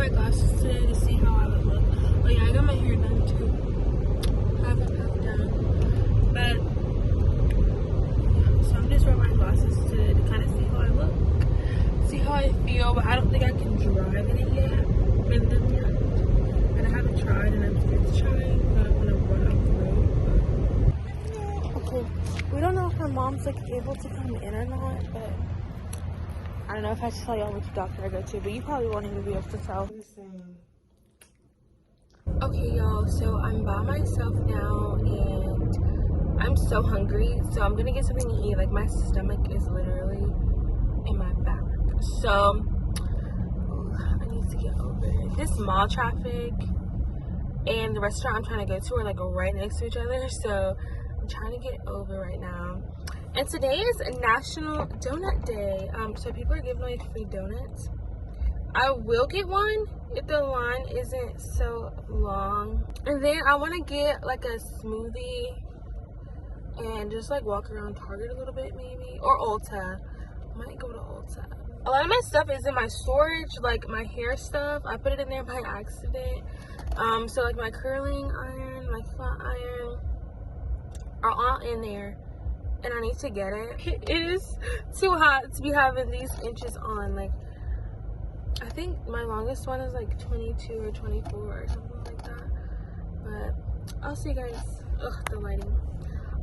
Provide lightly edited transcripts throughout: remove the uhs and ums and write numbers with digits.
my glasses today to see how I would look. Oh yeah, I got my hair done too. Half and half done. But yeah, so I'm just wearing my glasses today to kind of see how I look. See how I feel, but I don't think I can drive in it yet. In them yet. And I haven't tried, and I'm scared to try, but I want to run off the road. Okay, we don't know if her mom's like able to come in or not, but I don't know if I should tell y'all which doctor I go to, but you probably won't even be able to tell. Okay, y'all, so I'm by myself now, and I'm so hungry, so I'm gonna get something to eat. Like, my stomach is literally in my back. So I need to get over it. This mall traffic and the restaurant I'm trying to go to are like right next to each other, so I'm trying to get over right now. And today is National Donut Day, so people are giving away free donuts. I will get one if the line isn't so long. And then I want to get like a smoothie and just like walk around Target a little bit maybe, or Ulta. I might go to Ulta. A lot of my stuff is in my storage, like my hair stuff. I put it in there by accident. So like my curling iron, my flat iron are all in there, and I need to get it. It is too hot to be having these inches on. Like, I think my longest one is like 22 or 24 or something like that. But I'll see you guys. Ugh, the lighting.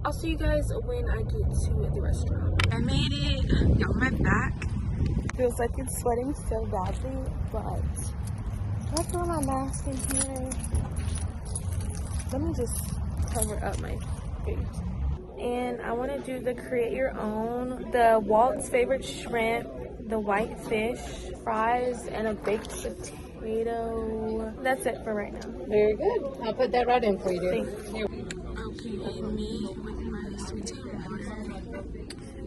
I'll see you guys when I get to the restaurant. I made it. Y'all, my back feels like it's sweating so badly, but I throw my mask in here. Let me just cover up my face. And I want to do the create your own, the Walt's favorite shrimp, the white fish, fries, and a baked potato. That's it for right now. Very good. I'll put that right in for you, dear. Thanks. Okay, and me with my sweet tea water.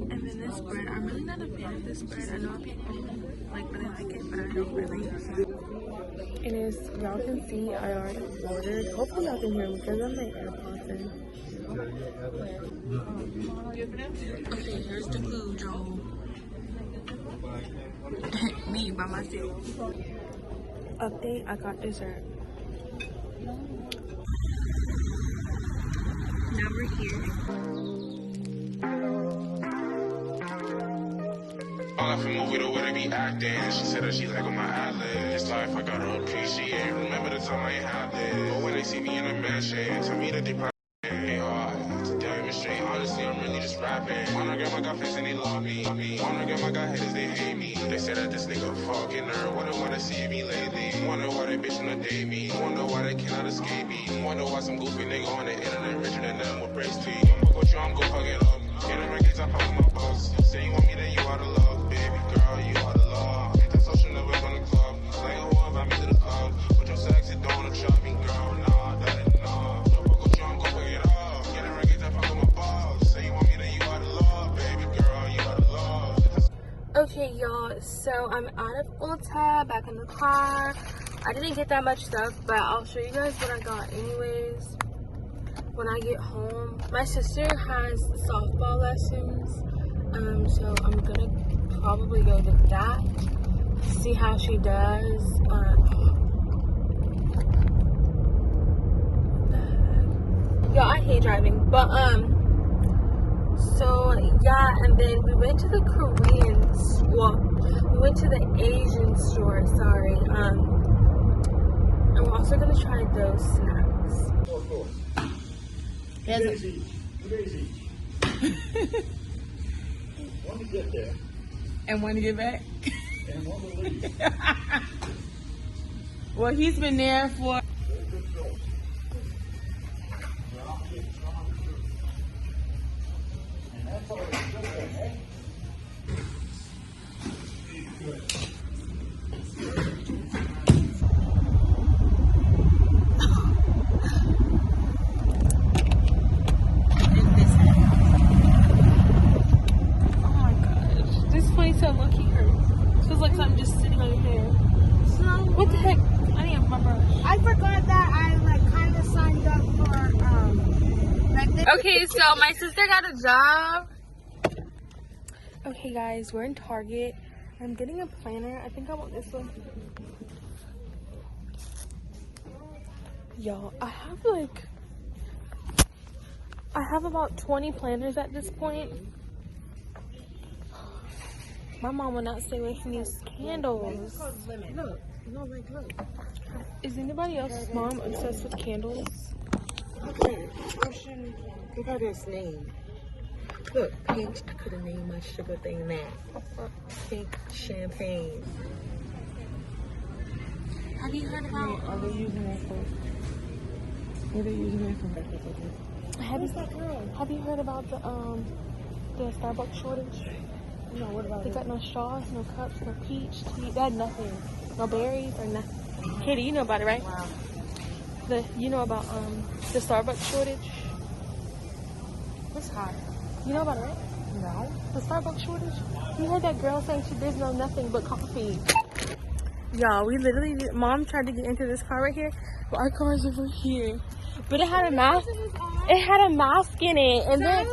And then this bread, I'm really not a fan of this bread. I know people like really like it, but I don't really. And as y'all can see, I already ordered. Hopefully y'all can hear me because I'm my AirPods in. Okay, here's the food, Joel. Me by myself. Update, I got dessert. Now we're here. All I from movie to where they be acting. She said that she like on my eyelids. This life I gotta appreciate. Remember the time I ain't had this. But when they see me in a mansion, tell me that they probably ain't hard to demonstrate. Honestly, I'm really just rapping. Monogram, I got fans and they love me. Monogram, I got haters, they hate me. They say that this nigga fucking nerd. Wonder why they see me lately. Wonder why they bitch wanna date me. Wonder why they cannot escape me. Wonder why some goofy nigga on the internet richer than them with brace teeth. Fuck with you, I'm gon' fuck it up. Get in records, I fuck with my boss. Say you want me, then you out of love. Baby girl, you out of love. That social never gonna club. Like who invite me to the club. But your sexy don't wanna trust me, girl. Nah, that ain't enough. Fuck with you, I'm gon' fuck it up. Get in records, I fuck with my boss. Say you want me, then you out of love. Baby girl, you out of love. Okay, y'all, so I'm out of Ulta, back in the car. I didn't get that much stuff, but I'll show you guys what I got anyways when I get home. My sister has softball lessons, so I'm gonna probably go to that, see how she does. Y'all, I hate driving, but so yeah, and then we went to the we went to the Asian store, sorry, and we're also gonna try those snacks. Easy. One to get there. And one to get back. And one to leave. Well, he's been there for. And that's all it's good, hey? So lucky hurts. Feels like something just sitting on your hair. So What the heck? I need my brush. I forgot that I like kind of signed up for like this. Okay, so my sister got a job. Okay guys, we're in Target. I'm getting a planner. I think I want this one. Y'all, I have about 20 planners at this point. My mom will not stay away from these candles. Look. No, like, look. Is anybody else's mom obsessed with candles? Okay, Ocean. Look at this name. Look, pink. I could have named my sugar thing that. Pink champagne. Have you heard about? Are they using that for? What are they using that for? Have you heard about the Starbucks shortage? No, what about They got no straws, no cups, no peach tea. They had nothing, no berries or nothing. Katie, you know about it, right? Wow. You know about the Starbucks shortage? What's hot? You know about it, right? No. The Starbucks shortage? You heard that girl saying there's no nothing but coffee. Y'all, we literally, Mom tried to get into this car right here, but our car is over here. But it had a mask. It had a mask in it, and then.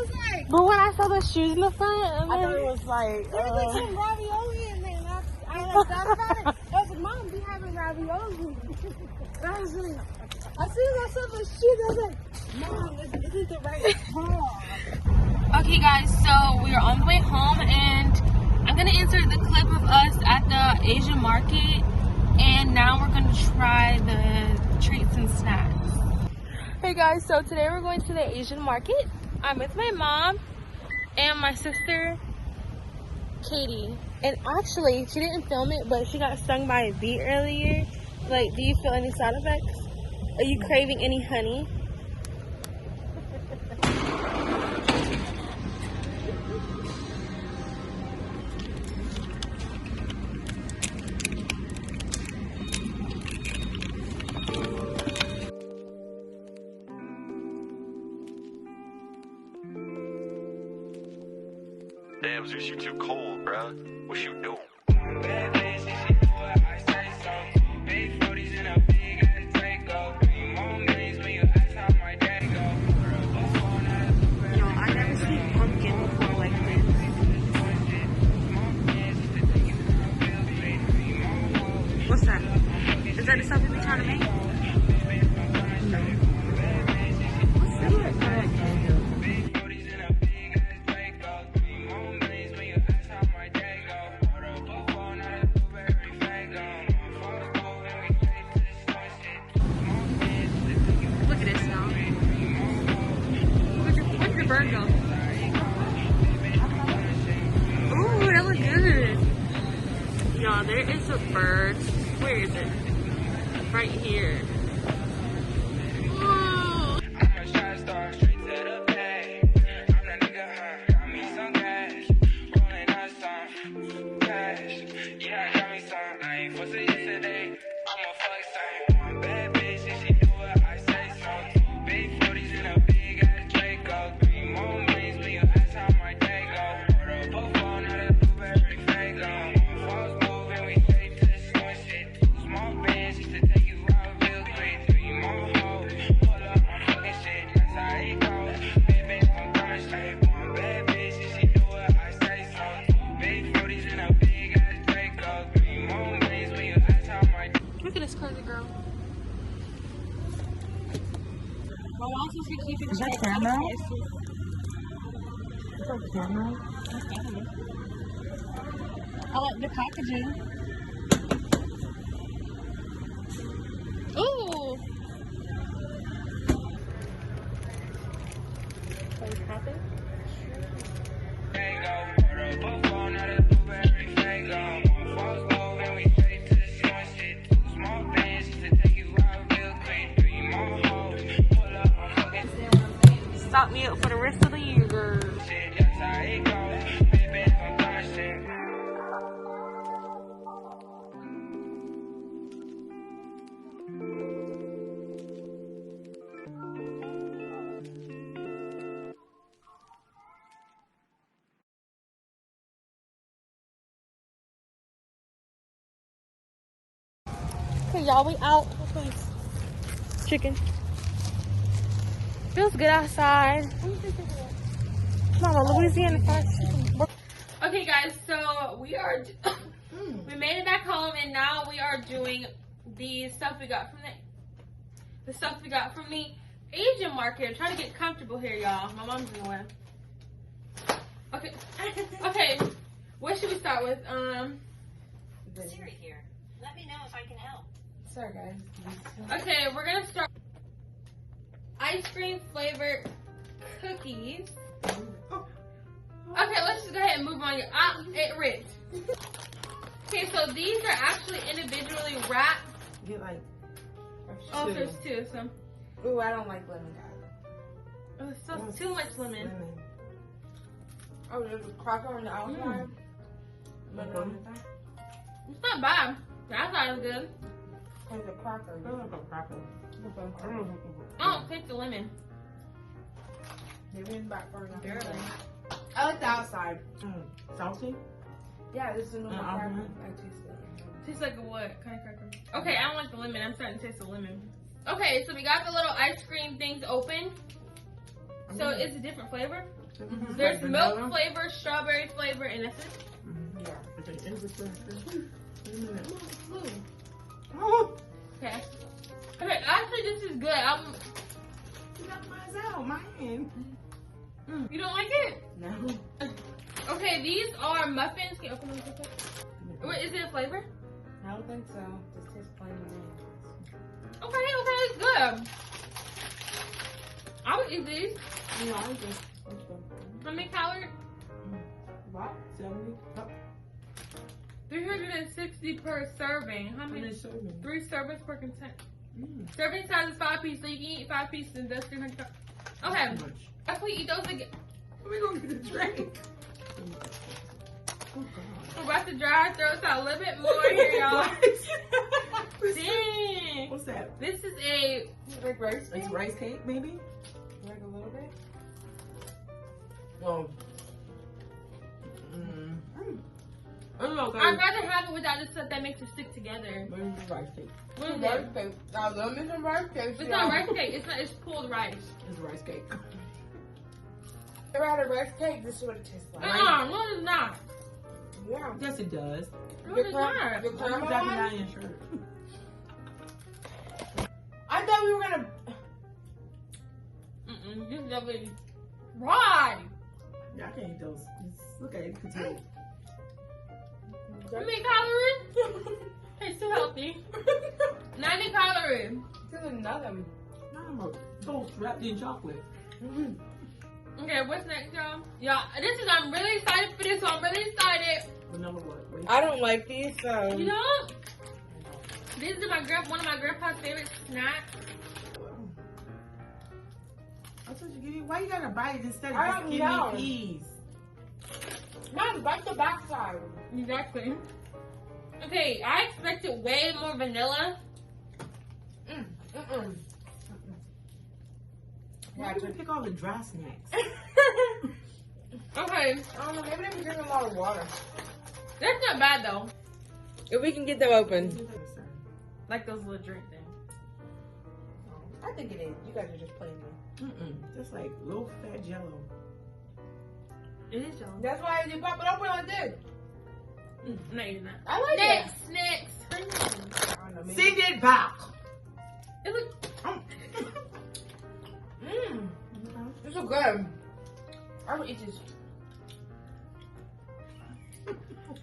But when I saw the shoes in the front, I thought it was like some ravioli in there. I thought about it. I was like, Mom, we having ravioli. I was like, I see myself in shoes. I was like, Mom, this isn't the right car. Okay, guys, so we are on the way home, and I'm gonna insert the clip of us at the Asian market, and now we're gonna try the treats and snacks. Hey guys, so today we're going to the Asian market. I'm with my mom and my sister, Katie. And actually, she didn't film it, but she got stung by a bee earlier. Like, do you feel any side effects? Are you craving any honey? Damn, Zeus, you too cold, bruh. What you doing? Yo, I never seen pumpkin before like this. What's that? Is that the stuff we be trying to make? No. What's that? Look at this now. Where'd the bird go? Ooh, that looks good. Y'all, there is a bird. Where is it? Right here. Ooh. Look at this crazy girl. My mom's supposed to be keeping Is that track. camera? Is that camera? I like the packaging. Ooh. Are you happy? Stop me up for the rest of the year, girl. Okay, y'all, we out. Chicken. Feels good outside. Mama, Louisiana fried chicken. Okay, guys, so we are. We made it back home, and now we are doing the stuff we got from the. the stuff we got from the Asian market. Trying to get comfortable here, y'all. My mom's in the way. Okay. Okay. What should we start with? Siri here. Let me know if I can help. Sorry, guys. Okay, we're gonna start ice cream flavored cookies. Okay, let's just go ahead and move on. It ripped. Okay, so these are actually individually wrapped. Get like Oh, there's two. So, Ooh, I don't like lemon, guys. oh, it's so too much lemon. Oh, there's a cracker on the outside. Lemon on the inside. It's not bad. The outside is good. There's a cracker. I like a cracker. I don't taste the lemon. Maybe in the back for now. Barely. I like the outside. Salty? Yeah, this is a normal cracker. almond? I taste it. Tastes like a what kind of cracker? Okay, I don't like the lemon. I'm starting to taste the lemon. Okay, so we got the little ice cream things open. So it's a different flavor. There's milk flavor, strawberry flavor, and that's it. Yeah. Okay. Okay, actually this is good. You got mine out, mine. You don't like it? No. Okay, these are muffins. Can you open them real quick? Wait, is it a flavor? I don't think so. This tastes plain vanilla. Okay, it's good. I would eat these. No, I'm just. How many calories? What? 70? 360 per serving. How many? serving? 3 servings per content. Serving size is 5 pieces, so you can eat 5 pieces and that's 300 calories. Okay. Too much. If we eat those again, We're going to get a drink. we're about to dry our throats out a little bit more here, y'all. Dang. What's that? This is a Like rice cake? It's rice cake, maybe? Like a little bit? Oh. I'd rather have it without the stuff that makes it stick together. Where's the rice cake? What is Rice it? cake. I love me some rice cake. It's not rice cake. It's not. It's pulled rice. It's rice cake. Ever had a rice cake? This is what it tastes like. No, it's not. Yeah. Yes, it does. No, it's not. The You caramel got me one? out in your shirt. I thought we were gonna. This is definitely why. Yeah, I can't eat those. Just look at it. You can tell. How many calories? It's too healthy. 90 calories. There's another. I'm a toast wrapped in chocolate. Okay, what's next, y'all? Y'all, I'm really excited for this. So I'm really excited. Vanilla what? I don't like these, so. You know, this is one of my grandpa's favorite snacks. I told you, give me. Why you gotta bite it instead of I just don't giving know. me peas? Mom, bite the backside. Exactly. Okay, I expected way more vanilla. Why do we pick all the dry snacks? Okay, I don't know, maybe they been drinking a lot of water. that's not bad though. If we can get them open. Like those little drink things. I think it is. You guys are just playing me. Just like low fat jello. It is jello. That's why you pop it open like this. No, you're not. I like Next. it. I don't know, maybe. Sing it back. It looks. This is good. I would eat this.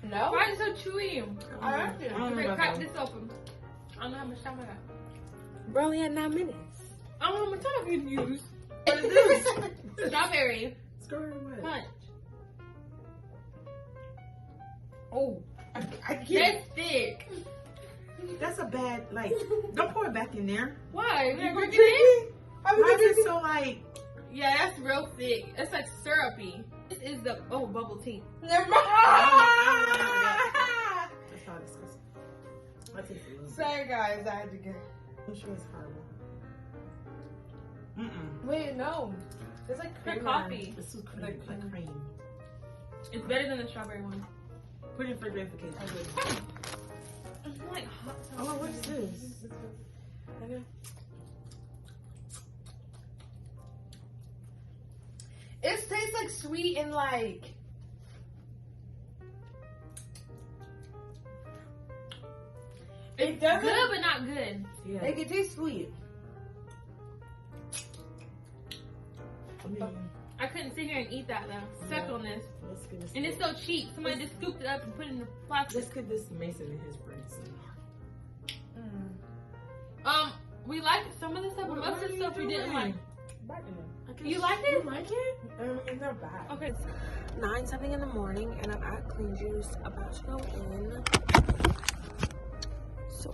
No? Why is it so chewy? I like it. I don't know Okay, about crack that. this open. I don't know how much time I got. Bro, we had 9 minutes. I don't know how much time I can use. What is this? Strawberry Skirt what? punch. Oh. I can't. That's thick. That's a bad, like, don't pour it back in there. Why? We You not were gonna get it? Why is it so, like, Yeah, that's real thick. It's like syrupy. This is the bubble tea. Never mind. that's not disgusting. I taste it a little bit. Sorry, guys. I had to get. I'm sure it's horrible. Wait, no. It's like For creamer. coffee. This is cream, Like like cream. It's better than the strawberry one. Put it in for verification. It's like hot sauce. Oh, what's this? It tastes like sweet and like. It's doesn't- good, but not good. Yeah. Like it tastes sweet. I couldn't sit here and eat that though. Suck on this. Let's give this. And it's so cheap. Somebody just scooped it up and put it in the plastic. Let's give this to Mason and his friends. We liked some of the stuff, but most of the stuff we didn't like. Okay, You liked it? You like it? I mean, it's not bad. Okay. 9 something in the morning, and I'm at Clean Juice about to go in. So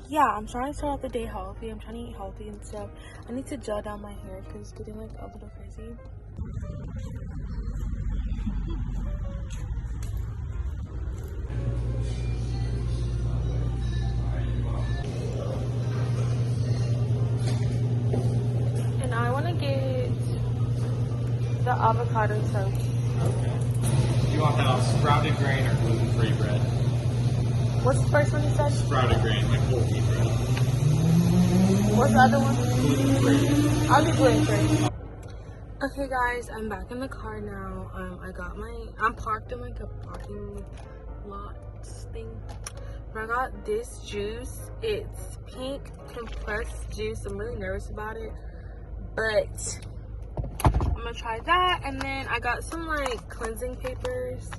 yeah, I'm trying to start out the day healthy. I'm trying to eat healthy and stuff. I need to gel down my hair because it's getting like a little crazy. And I want to get the avocado toast. You want that sprouted grain or gluten-free bread? What's the first one you said? Sprouted grain, like whole wheat bread. What's the other one? Gluten-free. I'll be gluten-free. Okay guys, I'm back in the car now. I'm parked in like a parking lot thing. But I got this juice. It's pink compressed juice. I'm really nervous about it, but I'm gonna try that. And then I got some like cleansing papers,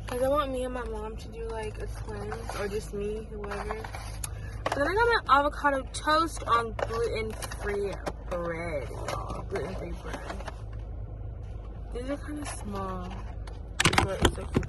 because I want me and my mom to do like a cleanse, or just me, whoever. And then I got my avocado toast on gluten-free bread, y'all. Gluten-free bread. These are kind of small, but it's okay.